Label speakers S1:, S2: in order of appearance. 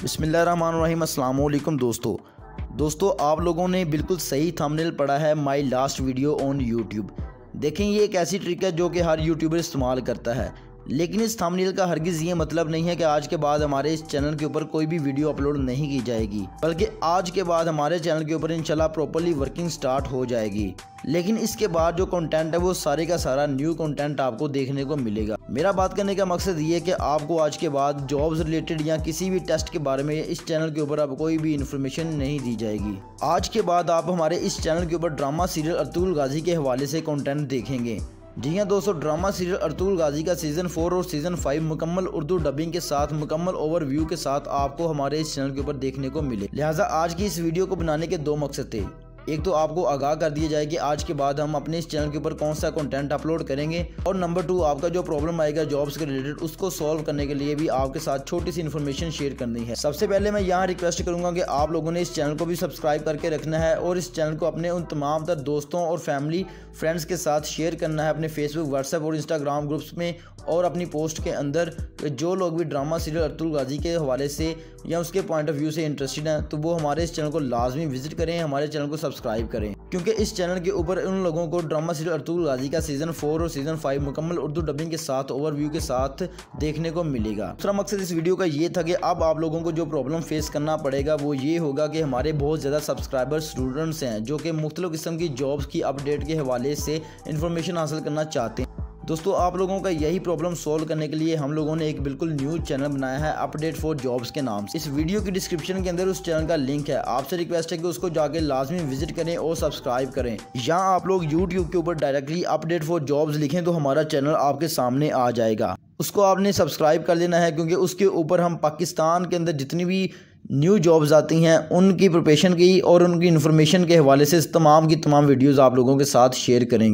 S1: बिस्मिल्लाहिर्रहमानिर्रहीम। अस्सलाम वालेकुम दोस्तों आप लोगों ने बिल्कुल सही थंबनेल पढ़ा है। My last video on YouTube. देखें, ये एक ऐसी ट्रिक है जो कि हर यूट्यूबर इस्तेमाल करता है, लेकिन इस थंबनेल का हरगिज़ ये मतलब नहीं है कि आज के बाद हमारे इस चैनल के ऊपर कोई भी वीडियो अपलोड नहीं की जाएगी, बल्कि आज के बाद हमारे चैनल के ऊपर इंशाल्लाह प्रॉपर्ली वर्किंग स्टार्ट हो जाएगी। लेकिन इसके बाद जो कंटेंट है वो सारे का सारा न्यू कंटेंट आपको देखने को मिलेगा। मेरा बात करने का मकसद ये है कि आपको आज के बाद जॉब्स रिलेटेड या किसी भी टेस्ट के बारे में इस चैनल के ऊपर अब कोई भी इन्फॉर्मेशन नहीं दी जाएगी। आज के बाद आप हमारे इस चैनल के ऊपर ड्रामा सीरियल अर्तुगरुल गाजी के हवाले से कंटेंट देखेंगे। जी हाँ दोस्तों, ड्रामा सीरियल अर्तुगरुल गाजी का सीज़न 4 और सीज़न 5 मुकम्मल उर्दू डबिंग के साथ, मुकम्मल ओवरव्यू के साथ आपको हमारे इस चैनल के ऊपर देखने को मिले। लिहाजा आज की इस वीडियो को बनाने के दो मकसद थे। एक तो आपको आगाह कर दिया जाए कि आज के बाद हम अपने इस चैनल के ऊपर कौन सा कंटेंट अपलोड करेंगे, और नंबर 2 आपका जो प्रॉब्लम आएगा जॉब्स के रिलेटेड उसको सॉल्व करने के लिए भी आपके साथ छोटी सी इन्फॉर्मेशन शेयर करनी है। सबसे पहले मैं यहाँ रिक्वेस्ट करूंगा कि आप लोगों ने इस चैनल को भी सब्सक्राइब करके रखना है और इस चैनल को अपने उन तमाम तर दोस्तों और फैमिली फ्रेंड्स के साथ शेयर करना है, अपने फेसबुक, व्हाट्सएप और इंस्टाग्राम ग्रुप्स में, और अपनी पोस्ट के अंदर। जो लोग भी ड्रामा सीरियल अर्तुगरुल गाजी के हवाले से या उसके पॉइंट ऑफ व्यू से इंटरेस्टेड हैं तो वो हमारे इस चैनल को लाजमी विजिट करें, हमारे चैनल को सब्सक्राइब करें, क्योंकि इस चैनल के ऊपर उन लोगों को ड्रामा सीरियल अर्तुगरुल गाजी का सीज़न 4 और सीज़न 5 मुकम्मल उर्दू डबिंग के साथ, ओवरव्यू के साथ देखने को मिलेगा। दूसरा मकसद इस वीडियो का ये था कि अब आप लोगों को जो प्रॉब्लम फेस करना पड़ेगा वो ये होगा कि हमारे बहुत ज़्यादा सब्सक्राइबर स्टूडेंट्स हैं जो कि मुख्तलिफ किस्म की जॉब्स की अपडेट के हवाले से इंफॉर्मेशन हासिल करना चाहते हैं। दोस्तों, आप लोगों का यही प्रॉब्लम सॉल्व करने के लिए हम लोगों ने एक बिल्कुल न्यू चैनल बनाया है, अपडेट फॉर जॉब्स के नाम से। इस वीडियो की डिस्क्रिप्शन के अंदर उस चैनल का लिंक है। आपसे रिक्वेस्ट है कि उसको जाके लाजमी विजिट करें और सब्सक्राइब करें। यहाँ आप लोग यूट्यूब के ऊपर डायरेक्टली अपडेट फॉर जॉब्स लिखें तो हमारा चैनल आपके सामने आ जाएगा। उसको आपने सब्सक्राइब कर लेना है, क्योंकि उसके ऊपर हम पाकिस्तान के अंदर जितनी भी न्यू जॉब्स आती हैं उनकी प्रिपरेशन की और उनकी इन्फॉर्मेशन के हवाले से तमाम की तमाम वीडियोज़ आप लोगों के साथ शेयर करेंगे।